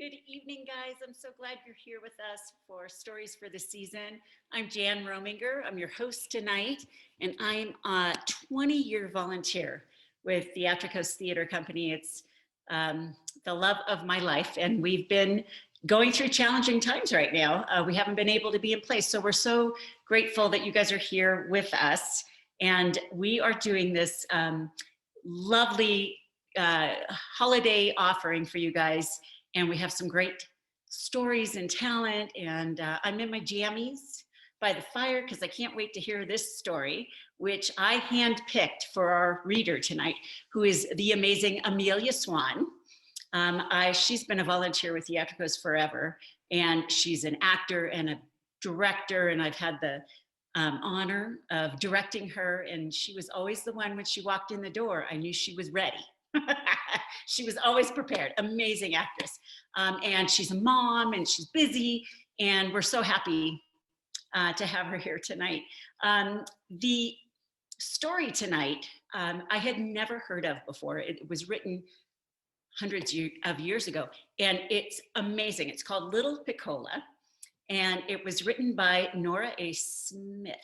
Good evening, guys. I'm so glad you're here with us for Stories for the Season. I'm Jan Rominger. I'm your host tonight, and I'm a 20-year volunteer with Theatricos Theater Company. It's the love of my life, and we've been going through challenging times right now. We haven't been able to be in place, so we're so grateful that you guys are here with us, and we are doing this lovely holiday offering for you guys. And we have some great stories and talent. And I'm in my jammies by the fire because I can't wait to hear this story, which I handpicked for our reader tonight, who is the amazing Amelia Swann. She's been a volunteer with Theatricos forever, and she's an actor and a director, and I've had the honor of directing her, and she was always the one when she walked in the door, I knew she was ready. She was always prepared. Amazing actress. And she's a mom and she's busy, and we're so happy to have her here tonight. The story tonight, I had never heard of before. It was written hundreds of years ago, and it's amazing. It's called Little Piccola, and it was written by Nora A. Smith.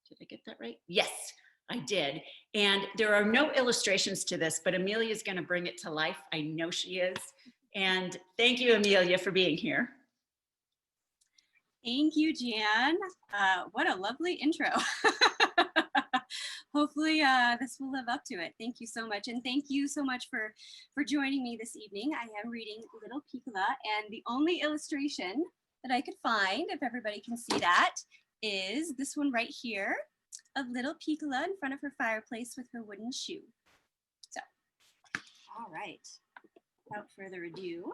Did I get that right? Yes, I did. And there are no illustrations to this, but Amelia is going to bring it to life. I know she is. And thank you, Amelia, for being here. Thank you, Jan. What a lovely intro. Hopefully this will live up to it. Thank you so much. And thank you so much for joining me this evening. I am reading Little Piccola, and the only illustration that I could find, if everybody can see that, is this one right here of Little Piccola in front of her fireplace with her wooden shoe. So, all right, without further ado.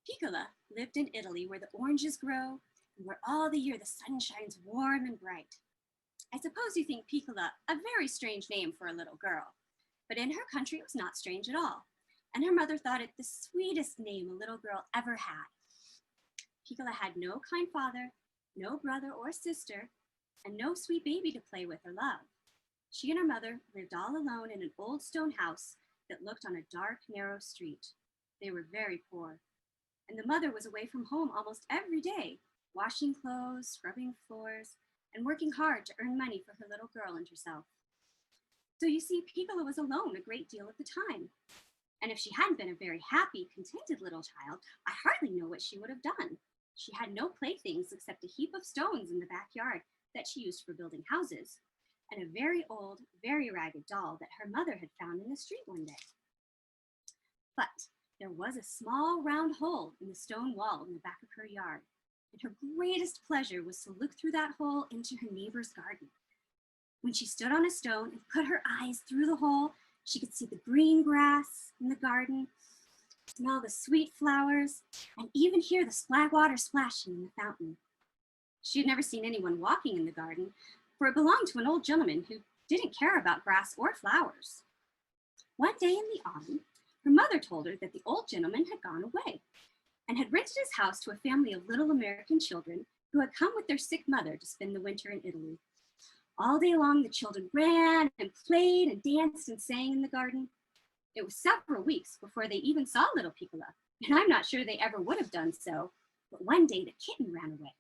Piccola lived in Italy, where the oranges grow and where all the year the sun shines warm and bright. I suppose you think Piccola a very strange name for a little girl, but in her country it was not strange at all, and her mother thought it the sweetest name a little girl ever had. Piccola had no kind father, no brother or sister, and no sweet baby to play with or love. She and her mother lived all alone in an old stone house that looked on a dark, narrow street. They were very poor, and the mother was away from home almost every day, washing clothes, scrubbing floors, and working hard to earn money for her little girl and herself. So you see, Piccola was alone a great deal of the time. And if she hadn't been a very happy, contented little child, I hardly know what she would have done. She had no playthings except a heap of stones in the backyard that she used for building houses, and a very old, very ragged doll that her mother had found in the street one day. But there was a small round hole in the stone wall in the back of her yard, and her greatest pleasure was to look through that hole into her neighbor's garden. When she stood on a stone and put her eyes through the hole, she could see the green grass in the garden, smell the sweet flowers, and even hear the water splashing in the fountain. She had never seen anyone walking in the garden, for it belonged to an old gentleman who didn't care about grass or flowers. One day in the autumn, her mother told her that the old gentleman had gone away and had rented his house to a family of little American children who had come with their sick mother to spend the winter in Italy. All day long, the children ran and played and danced and sang in the garden. It was several weeks before they even saw little Piccola, and I'm not sure they ever would have done so, but one day the kitten ran away.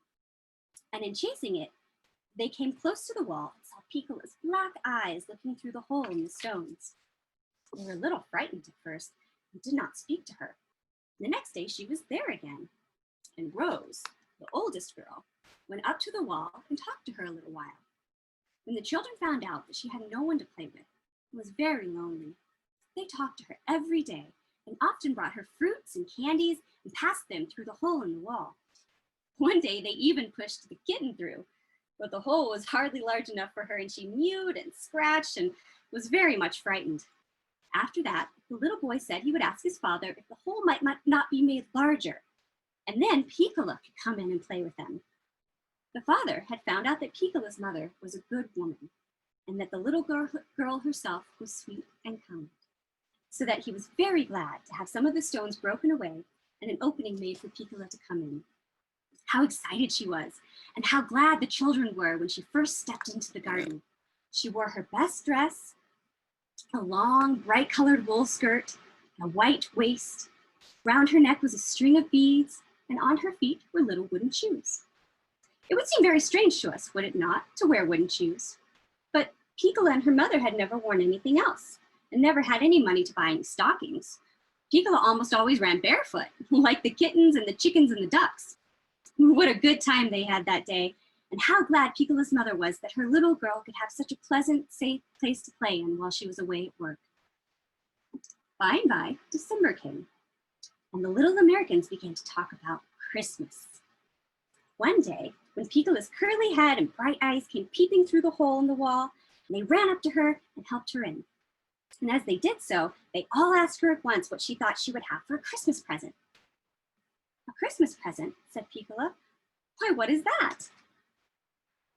And in chasing it, they came close to the wall and saw Piccola's black eyes looking through the hole in the stones. They were a little frightened at first and did not speak to her. The next day she was there again, and Rose, the oldest girl, went up to the wall and talked to her a little while. When the children found out that she had no one to play with and was very lonely, they talked to her every day and often brought her fruits and candies and passed them through the hole in the wall. One day they even pushed the kitten through, but the hole was hardly large enough for her, and she mewed and scratched and was very much frightened. After that, the little boy said he would ask his father if the hole might not be made larger, and then Piccola could come in and play with them. The father had found out that Piccola's mother was a good woman, and that the little girl herself was sweet and kind, so that he was very glad to have some of the stones broken away and an opening made for Piccola to come in. How excited she was, and how glad the children were when she first stepped into the garden. She wore her best dress, a long, bright-colored wool skirt, a white waist. Round her neck was a string of beads, and on her feet were little wooden shoes. It would seem very strange to us, would it not, to wear wooden shoes? But Piccola and her mother had never worn anything else, and never had any money to buy any stockings. Piccola almost always ran barefoot, like the kittens and the chickens and the ducks. What a good time they had that day, and how glad Piccola's mother was that her little girl could have such a pleasant, safe place to play in while she was away at work. By and by, December came, and the little Americans began to talk about Christmas. One day, when Piccola's curly head and bright eyes came peeping through the hole in the wall, they ran up to her and helped her in. And as they did so, they all asked her at once what she thought she would have for a Christmas present. A Christmas present, said Piccola. Why, what is that?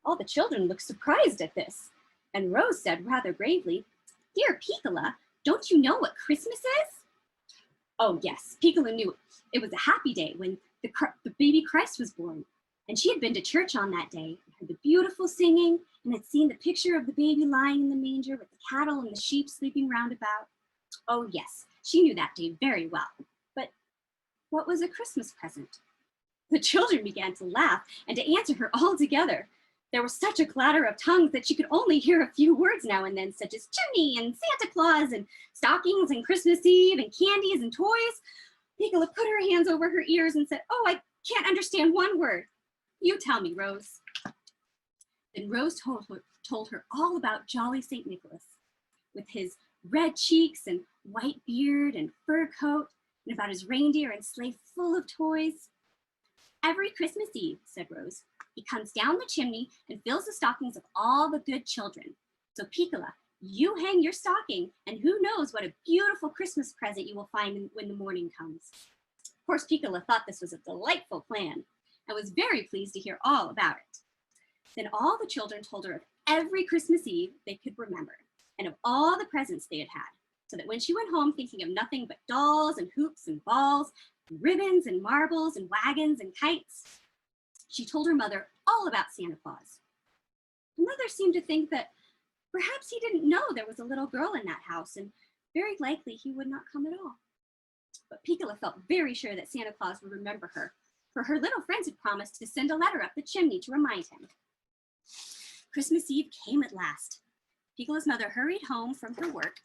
All the children looked surprised at this, and Rose said rather gravely, Dear Piccola, don't you know what Christmas is? Oh yes, Piccola knew it. It was a happy day when the baby Christ was born, and she had been to church on that day and heard the beautiful singing and had seen the picture of the baby lying in the manger with the cattle and the sheep sleeping round about. Oh yes, she knew that day very well. But what was a Christmas present? The children began to laugh and to answer her all together. There was such a clatter of tongues that she could only hear a few words now and then, such as chimney and Santa Claus and stockings and Christmas Eve and candies and toys. Piccola put her hands over her ears and said, Oh, I can't understand one word. You tell me, Rose. Then Rose told her all about jolly St. Nicholas, with his red cheeks and white beard and fur coat, and about his reindeer and sleigh full of toys. Every Christmas Eve, said Rose, he comes down the chimney and fills the stockings of all the good children. So Piccola, you hang your stocking, and who knows what a beautiful Christmas present you will find when the morning comes. Of course, Piccola thought this was a delightful plan and was very pleased to hear all about it. Then all the children told her of every Christmas Eve they could remember, and of all the presents they had had, so that when she went home thinking of nothing but dolls and hoops and balls, and ribbons and marbles and wagons and kites, she told her mother all about Santa Claus. Her mother seemed to think that perhaps he didn't know there was a little girl in that house, and very likely he would not come at all. But Piccola felt very sure that Santa Claus would remember her, for her little friends had promised to send a letter up the chimney to remind him. Christmas Eve came at last. Piccola's mother hurried home from her work.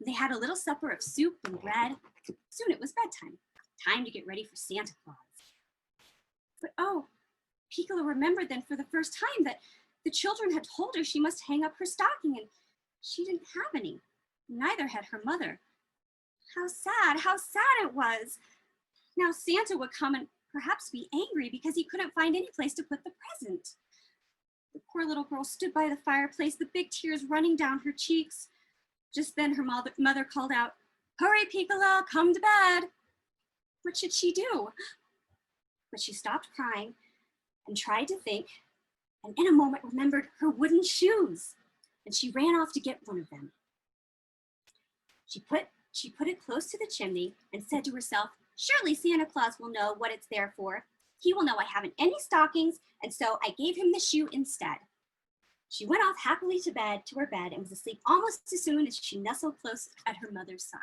They had a little supper of soup and bread. Soon it was bedtime, time to get ready for Santa Claus. But oh, Piccola remembered then for the first time that the children had told her she must hang up her stocking, and she didn't have any. Neither had her mother. How sad it was. Now Santa would come and perhaps be angry because he couldn't find any place to put the present. The poor little girl stood by the fireplace, the big tears running down her cheeks. Just then her mother called out, Hurry, Piccola, come to bed. What should she do? But she stopped crying and tried to think, and in a moment remembered her wooden shoes, and she ran off to get one of them. She put it close to the chimney and said to herself, Surely Santa Claus will know what it's there for. He will know I haven't any stockings, and so I gave him the shoe instead. She went off happily to her bed and was asleep almost as soon as she nestled close at her mother's side.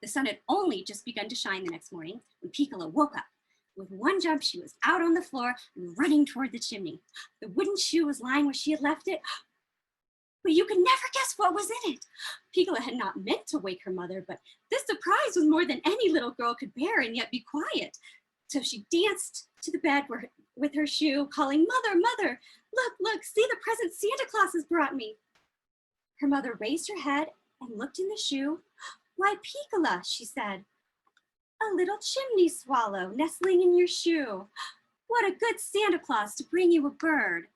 The sun had only just begun to shine the next morning when Piccola woke up. With one jump, she was out on the floor and running toward the chimney. The wooden shoe was lying where she had left it, but you could never guess what was in it. Piccola had not meant to wake her mother, but this surprise was more than any little girl could bear and yet be quiet. So she danced to the bed with her shoe, calling, Mother, Mother, look, see the present Santa Claus has brought me. Her mother raised her head and looked in the shoe. Why, Piccola, she said, a little chimney swallow nestling in your shoe. What a good Santa Claus to bring you a bird.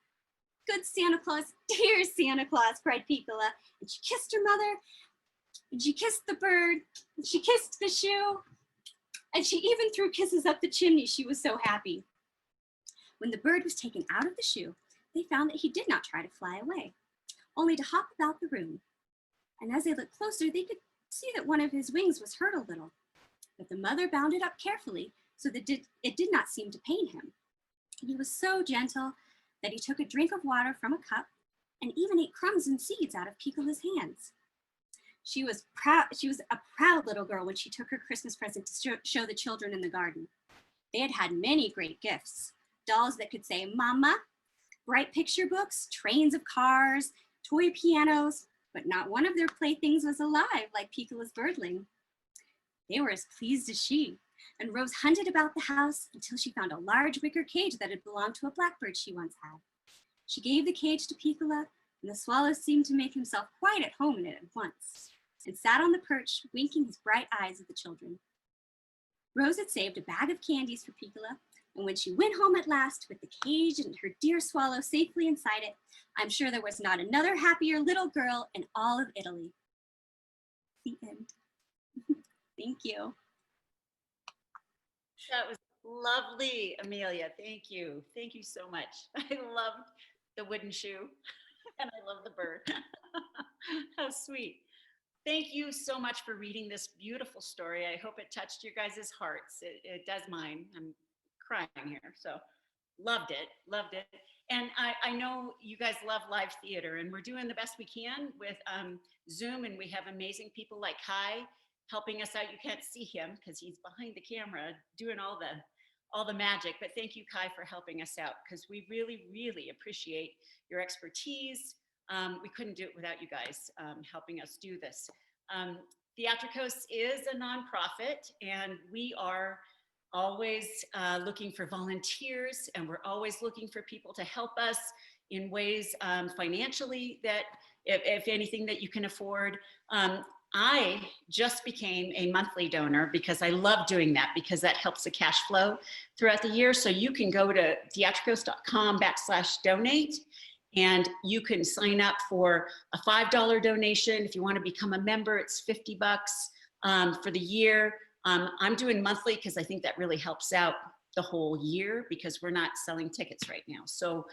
Good Santa Claus, dear Santa Claus, cried Piccola, and she kissed her mother, and she kissed the bird, and she kissed the shoe, and she even threw kisses up the chimney. She was so happy. When the bird was taken out of the shoe, they found that he did not try to fly away, only to hop about the room. And as they looked closer, they could see that one of his wings was hurt a little. But the mother bound it up carefully so that it did not seem to pain him. And he was so gentle that he took a drink of water from a cup and even ate crumbs and seeds out of Piccola's hands. She was proud. She was a proud little girl when she took her Christmas present to show the children in the garden. They had had many great gifts: dolls that could say "Mama," bright picture books, trains of cars, toy pianos, but not one of their playthings was alive like Piccola's birdling. They were as pleased as she, and Rose hunted about the house until she found a large wicker cage that had belonged to a blackbird she once had. She gave the cage to Piccola, and the swallow seemed to make himself quite at home in it at once, and sat on the perch, winking his bright eyes at the children. Rose had saved a bag of candies for Piccola, and when she went home at last with the cage and her dear swallow safely inside it, I'm sure there was not another happier little girl in all of Italy. The end. Thank you. That was lovely, Amelia. Thank you. Thank you so much. I loved the wooden shoe and I love the bird. How sweet. Thank you so much for reading this beautiful story. I hope it touched your guys' hearts. It does mine. I'm crying here. So loved it. Loved it. And I know you guys love live theater, and we're doing the best we can with Zoom, and we have amazing people like Kai helping us out. You can't see him because he's behind the camera doing all the magic, but thank you, Kai, for helping us out, because we really, really appreciate your expertise. We couldn't do it without you guys helping us do this. Theatricos is a nonprofit, and we are always looking for volunteers, and we're always looking for people to help us in ways financially that, if anything that you can afford. I just became a monthly donor because I love doing that, because that helps the cash flow throughout the year. So you can go to theatricos.com/donate, and you can sign up for a $5 donation. If you want to become a member, it's $50 for the year. I'm doing monthly because I think that really helps out the whole year, because we're not selling tickets right now. So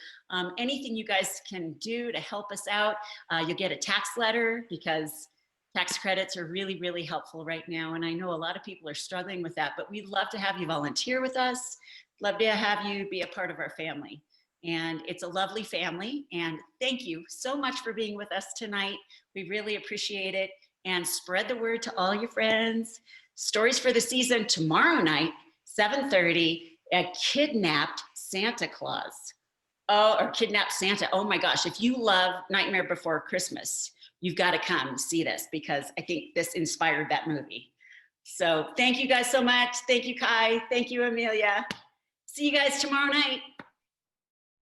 anything you guys can do to help us out, you'll get a tax letter, because tax credits are really, really helpful right now. And I know a lot of people are struggling with that, but we'd love to have you volunteer with us. Love to have you be a part of our family. And it's a lovely family. And thank you so much for being with us tonight. We really appreciate it. And spread the word to all your friends. Stories for the Season tomorrow night, 7:30, a Kidnapped Santa Claus. Oh, or Kidnapped Santa. Oh my gosh, if you love Nightmare Before Christmas, you've got to come see this, because I think this inspired that movie. So thank you guys so much. Thank you, Kai. Thank you, Amelia. See you guys tomorrow night.